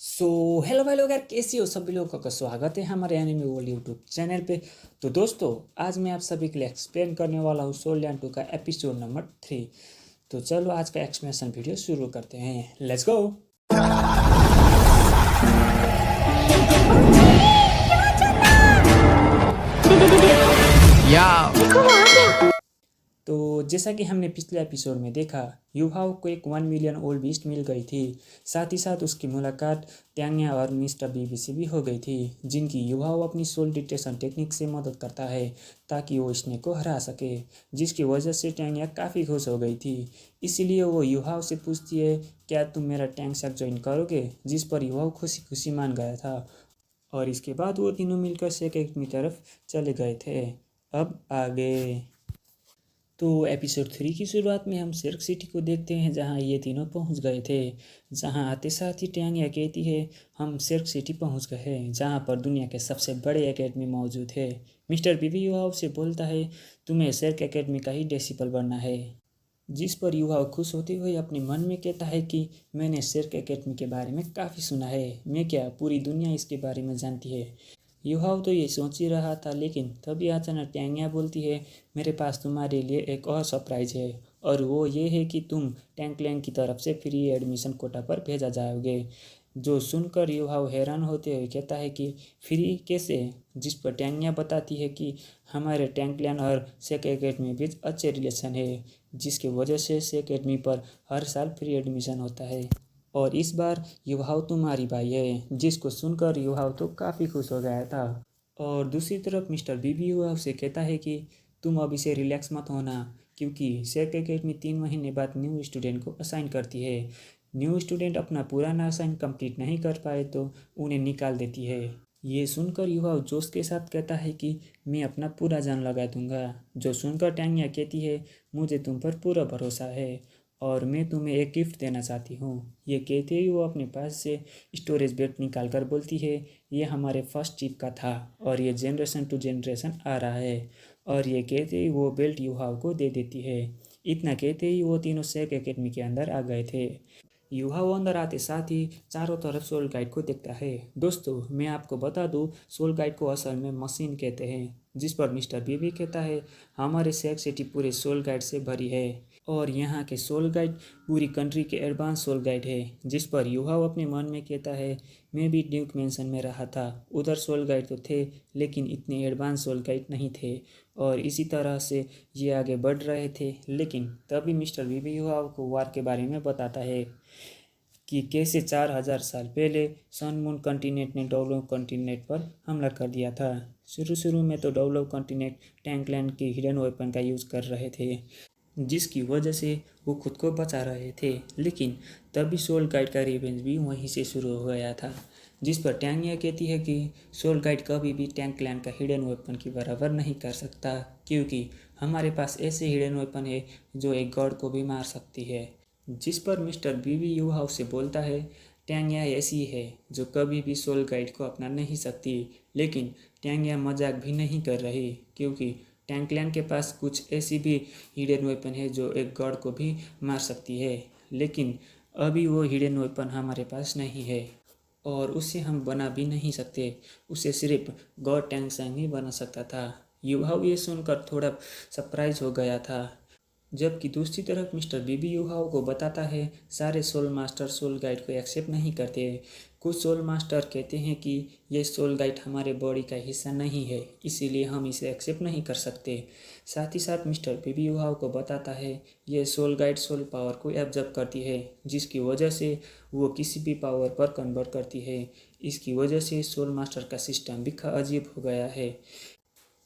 So hello भाई लोग यार, कैसी हो सभी लोगों का स्वागत है हमारे एनिमे वर्ल्ड यूट्यूब चैनल पे। तो दोस्तों, आज मैं आप सभी के लिए एक्सप्लेन करने वाला हूँ सोल लैंड 2 का एपिसोड नंबर 3। तो चलो आज का एक्सप्लेनेशन वीडियो शुरू करते हैं। Let's go. तो जैसा कि हमने पिछले एपिसोड में देखा, युहाओ को एक 1 मिलियन ओल्ड बीस्ट मिल गई थी। साथ ही साथ उसकी मुलाकात ट्यांग्या और मिस्टर बीबी से भी हो गई थी, जिनकी युहाओ अपनी सोल डिटेक्शन टेक्निक से मदद करता है ताकि वो स्नेक को हरा सके, जिसकी वजह से ट्यांग्या काफ़ी खुश हो गई थी। इसीलिए वो युहाओ से पूछती है, क्या तुम मेरा टैंक सैक ज्वाइन करोगे, जिस पर युहाओ खुशी खुशी मान गया था। और इसके बाद वो तीनों मिलकर सेक की तरफ चले गए थे। अब आगे। तो एपिसोड 3 की शुरुआत में हम सिर्क सिटी को देखते हैं, जहां ये तीनों पहुंच गए थे। जहां आते साथ ही ट्यांग्या कहती है, हम सिर्क सिटी पहुंच गए हैं, जहां पर दुनिया के सबसे बड़े एकेडमी मौजूद है। मिस्टर बीबी युवाओं से बोलता है, तुम्हें सिर्क एकेडमी का ही डेसिपल बनना है। जिस पर युवाओं खुश होते हुए अपने मन में कहता है कि मैंने सिर्क एकेडमी के बारे में काफ़ी सुना है, मैं क्या पूरी दुनिया इसके बारे में जानती है। युहाव तो ये सोच ही रहा था, लेकिन तभी अचानक ट्यांग्या बोलती है, मेरे पास तुम्हारे लिए एक और सरप्राइज है, और वो ये है कि तुम टैंकलैंग की तरफ से फ्री एडमिशन कोटा पर भेजा जाओगे। जो सुनकर युहाव हैरान होते हुए कहता है कि फ्री कैसे। जिस पर ट्यांग्या बताती है कि हमारे टैंकलैंड और सेक एकेडमी बीच अच्छे रिलेशन है, जिसकी वजह से सेक एकेडमी पर हर साल फ्री एडमिशन होता है। और इस बार युवाव तुम्हारी भाई है। जिसको सुनकर युवाव तो काफ़ी खुश हो गया था। और दूसरी तरफ मिस्टर बीबी युवाव से कहता है कि तुम अब इसे रिलैक्स मत होना, क्योंकि सेक एकेडमी 3 महीने बाद न्यू स्टूडेंट को असाइन करती है। न्यू स्टूडेंट अपना पुराना असाइन कंप्लीट नहीं कर पाए तो उन्हें निकाल देती है। ये सुनकर युवाव जोश के साथ कहता है कि मैं अपना पूरा जान लगा दूंगा। जो सुनकर ट्यांग्या कहती है, मुझे तुम पर पूरा भरोसा है और मैं तुम्हें एक गिफ्ट देना चाहती हूँ। ये कहते ही वो अपने पास से स्टोरेज बेल्ट निकाल कर बोलती है, ये हमारे फर्स्ट चिप का था और ये जनरेशन टू जनरेशन आ रहा है। और ये कहते ही वो बेल्ट युहाव को दे देती है। इतना कहते ही वो तीनों सेक एकेडमी के अंदर आ गए थे। युहाव अंदर आते साथ ही चारों तरफ सोल गाइड को देखता है। दोस्तों, मैं आपको बता दूं, सोल गाइड को असल में मशीन कहते हैं। जिस पर मिस्टर बीबी कहता है, हमारे सेक सिटी पूरे सोल गाइड से भरी है और यहाँ के सोल गाइड पूरी कंट्री के एडवांस सोल गाइड है। जिस पर युहाव अपने मन में कहता है, मैं भी ड्यूक मैंसन में रहा था, उधर सोल गाइड तो थे लेकिन इतने एडवांस सोल गाइड नहीं थे। और इसी तरह से ये आगे बढ़ रहे थे, लेकिन तभी मिस्टर बीबी युहाव को वार के बारे में बताता है कि कैसे 4000 साल पहले सन मून कॉन्टिनेंट ने डोवलो कॉन्टिनेंट पर हमला कर दिया था। शुरू में तो डोवलो कॉन्टिनेंट टैंकलैंड के हिडन वेपन का यूज़ कर रहे थे, जिसकी वजह से वो खुद को बचा रहे थे। लेकिन तभी सोल गाइड का रिवेंज भी वहीं से शुरू हो गया था। जिस पर ट्यांग्या कहती है कि सोल गाइड कभी भी टैंकलैंड का हिडन वेपन की बराबर नहीं कर सकता, क्योंकि हमारे पास ऐसे हिडन वेपन है जो एक गॉड को भी मार सकती है। जिस पर मिस्टर बीबी युहाव से बोलता है, ट्यांग्या ऐसी है जो कभी भी सोल गाइड को अपना नहीं सकती। लेकिन ट्यांग्या मजाक भी नहीं कर रही, क्योंकि टैंकलैंड के पास कुछ ऐसी भी हिडन वेपन है जो एक गॉड को भी मार सकती है, लेकिन अभी वो हिडन वेपन हमारे पास नहीं है और उसे हम बना भी नहीं सकते। उसे सिर्फ गॉड टैंक सैंग ही बना सकता था। युवाव ये सुनकर थोड़ा सरप्राइज हो गया था। जबकि दूसरी तरफ मिस्टर बीबी युहाव को बताता है, सारे सोल मास्टर सोल गाइड को एक्सेप्ट नहीं करते। कुछ सोल मास्टर कहते हैं कि ये सोल गाइड हमारे बॉडी का हिस्सा नहीं है, इसीलिए हम इसे एक्सेप्ट नहीं कर सकते। साथ ही साथ मिस्टर बीबी युहाव को बताता है, ये सोल गाइड सोल पावर को एब्जॉर्ब करती है, जिसकी वजह से वो किसी भी पावर पर कन्वर्ट करती है। इसकी वजह से सोल मास्टर का सिस्टम भी अजीब हो गया है,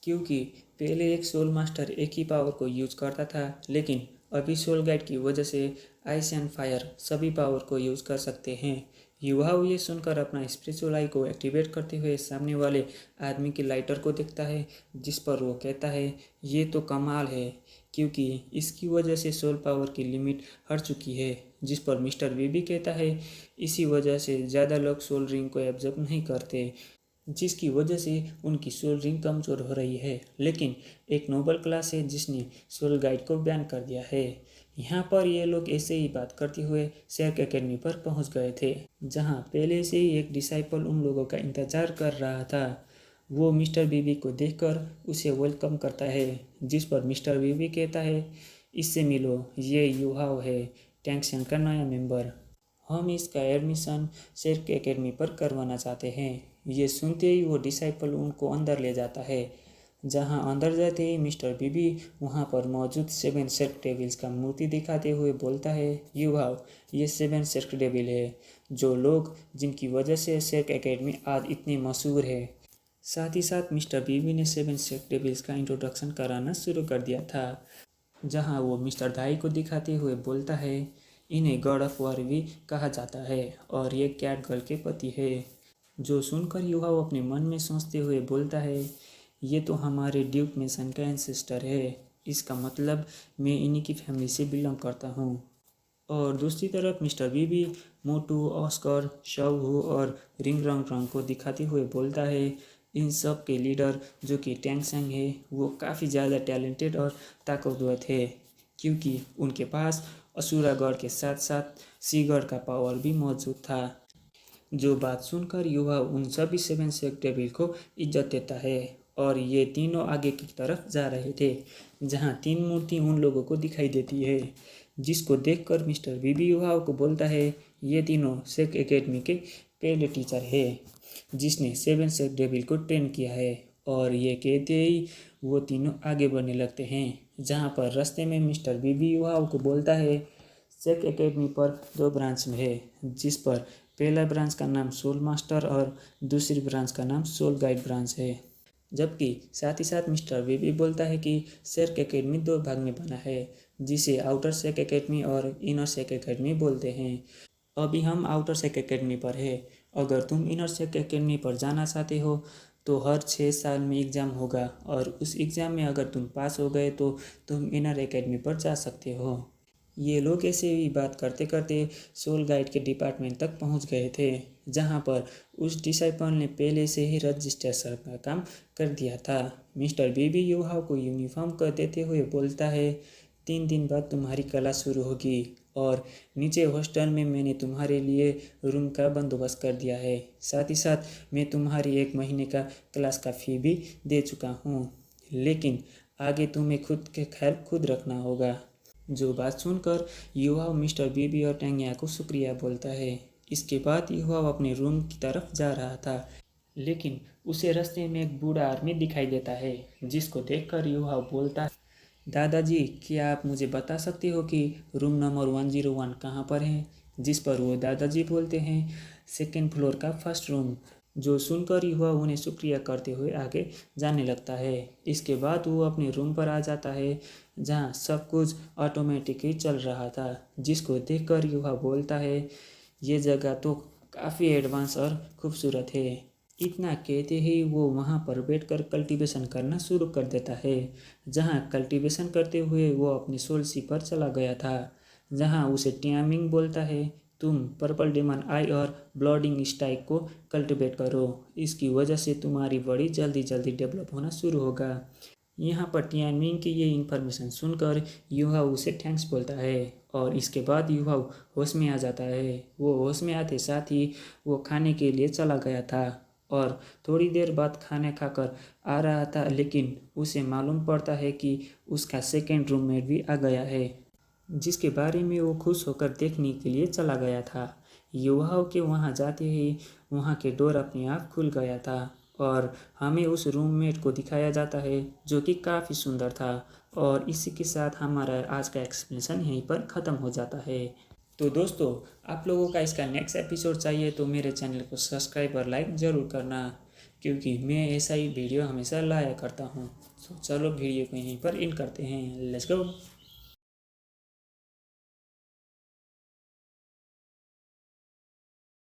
क्योंकि पहले एक सोल मास्टर एक ही पावर को यूज करता था, लेकिन अभी सोल गाइड की वजह से आइस एंड फायर सभी पावर को यूज कर सकते हैं। युवाव ये सुनकर अपना स्पिरिचुअल आई को एक्टिवेट करते हुए सामने वाले आदमी के लाइटर को देखता है, जिस पर वो कहता है, ये तो कमाल है, क्योंकि इसकी वजह से सोल पावर की लिमिट हट चुकी है। जिस पर मिस्टर बीबी कहता है, इसी वजह से ज़्यादा लोग सोल रिंग को एब्जॉर्ब नहीं करते, जिसकी वजह से उनकी सोल रिंग कमज़ोर हो रही है। लेकिन एक नोबल क्लास है जिसने सोल गाइड को बैन कर दिया है। यहाँ पर ये लोग ऐसे ही बात करते हुए शेर्क एकेडमी पर पहुँच गए थे, जहाँ पहले से ही एक डिसाइपल उन लोगों का इंतजार कर रहा था। वो मिस्टर बीबी को देखकर उसे वेलकम करता है, जिस पर मिस्टर बीबी कहता है, इससे मिलो, ये युहाओ है, टैंक्सन का नया मेंबर। हम इसका एडमिशन शेर्क एकेडमी पर करवाना चाहते हैं। ये सुनते ही वो डिसाइपल उनको अंदर ले जाता है, जहां अंदर जाते ही मिस्टर बीबी वहां पर मौजूद 7 शेर्क डेविल्स का मूर्ति दिखाते हुए बोलता है, युहाओ, ये 7 शेर्क डेविल है, जो लोग जिनकी वजह से शेर्क एकेडमी आज इतनी मशहूर है। साथ ही साथ मिस्टर बीबी ने 7 शेर्क डेविल्स का इंट्रोडक्शन कराना शुरू कर दिया था, जहां वो मिस्टर दाई को दिखाते हुए बोलता है, इन्हें गॉड ऑफ वॉर भी कहा जाता है और ये कैट गर्ल के पति है। जो सुनकर युहाओ अपने मन में सोचते हुए बोलता है, ये तो हमारे ड्यूक मेसन का एंसेस्टर है, इसका मतलब मैं इन्हीं की फैमिली से बिलोंग करता हूँ। और दूसरी तरफ मिस्टर बीबी मोटू, ऑस्कर, शाओहू और रिंग रंग रंग को दिखाते हुए बोलता है, इन सब के लीडर जो कि टैंक्सन है, वो काफ़ी ज़्यादा टैलेंटेड और ताकतवर थे, क्योंकि उनके पास असुरा गढ़ के साथ साथ सीगढ़ का पावर भी मौजूद था। जो बात सुनकर युवा उन सभी 7 शेर्क डेविल को इज्जत देता है और ये तीनों आगे की तरफ जा रहे थे, जहाँ 3 मूर्ति उन लोगों को दिखाई देती है, जिसको देखकर मिस्टर बीबी युवाओं को बोलता है, ये तीनों शेर्क एकेडमी के पहले टीचर है, जिसने 7 शेर्क डेविल को ट्रेन किया है। और ये कहते ही वो तीनों आगे बढ़ने लगते हैं, जहाँ पर रास्ते में मिस्टर बीबी युवाओं को बोलता है, शेर्क एकेडमी पर 2 ब्रांच है, जिस पर पहला ब्रांच का नाम सोल मास्टर और दूसरी ब्रांच का नाम सोल गाइड ब्रांच है। जबकि साथ ही साथ मिस्टर बीबी बोलता है कि शेर्क एकेडमी 2 भाग में बना है, जिसे आउटर शेर्क एकेडमी और इनर शेर्क एकेडमी बोलते हैं। अभी हम आउटर शेर्क एकेडमी पर है। अगर तुम इनर शेर्क एकेडमी पर जाना चाहते हो तो हर 6 साल में एग्ज़ाम होगा और उस एग्ज़ाम में अगर तुम पास हो गए तो तुम इनर एकेडमी पर जा सकते हो। ये लोग ऐसे ही बात करते करते सोल गाइड के डिपार्टमेंट तक पहुंच गए थे, जहां पर उस डिसाइपल ने पहले से ही रजिस्ट्रेशन का काम कर दिया था। मिस्टर बीबी युहाओ को यूनिफॉर्म कर देते हुए बोलता है, 3 दिन बाद तुम्हारी क्लास शुरू होगी और नीचे हॉस्टल में मैंने तुम्हारे लिए रूम का बंदोबस्त कर दिया है। साथ ही साथ मैं तुम्हारी 1 महीने का क्लास का फ़ी भी दे चुका हूँ, लेकिन आगे तुम्हें खुद के ख्याल खुद रखना होगा। जो बात सुनकर युवा मिस्टर बीबी और टैंगिया को शुक्रिया बोलता है। इसके बाद युवा अपने रूम की तरफ जा रहा था, लेकिन उसे रास्ते में एक बूढ़ा आदमी दिखाई देता है, जिसको देखकर युवा बोलता है, दादाजी, क्या आप मुझे बता सकते हो कि रूम नंबर 101 कहाँ पर है? जिस पर वो दादाजी बोलते हैं, 2nd फ्लोर का फर्स्ट रूम। जो सुनकर युवा उन्हें शुक्रिया करते हुए आगे जाने लगता है। इसके बाद वो अपने रूम पर आ जाता है, जहाँ सब कुछ ऑटोमेटिक ही चल रहा था, जिसको देखकर युवा बोलता है, ये जगह तो काफ़ी एडवांस और खूबसूरत है। इतना कहते ही वो वहाँ पर बैठकर कल्टीवेशन करना शुरू कर देता है, जहाँ कल्टीवेशन करते हुए वो अपनी सोलसी पर चला गया था, जहाँ उसे टियामिंग बोलता है, तुम पर्पल डेमन आई और ब्लडिंग स्टाइक को कल्टिवेट करो, इसकी वजह से तुम्हारी बॉडी जल्दी जल्दी डेवलप होना शुरू होगा। यहाँ पर टियानमिंग की ये इन्फॉर्मेशन सुनकर युवा उसे थैंक्स बोलता है और इसके बाद युवा होश में आ जाता है। वो होश में आते साथ ही वो खाने के लिए चला गया था और थोड़ी देर बाद खाना खाकर आ रहा था, लेकिन उसे मालूम पड़ता है कि उसका 2nd रूममेट भी आ गया है, जिसके बारे में वो खुश होकर देखने के लिए चला गया था। युवाओं के वहाँ जाते ही वहाँ के डोर अपने आप खुल गया था और हमें उस रूममेट को दिखाया जाता है, जो कि काफ़ी सुंदर था। और इसी के साथ हमारा आज का एक्सप्लेनेशन यहीं पर ख़त्म हो जाता है। तो दोस्तों, आप लोगों का इसका नेक्स्ट एपिसोड चाहिए तो मेरे चैनल को सब्सक्राइब और लाइक ज़रूर करना, क्योंकि मैं ऐसा ही वीडियो हमेशा लाया करता हूँ। तो चलो वीडियो को यहीं पर एंड करते हैं। Let's go.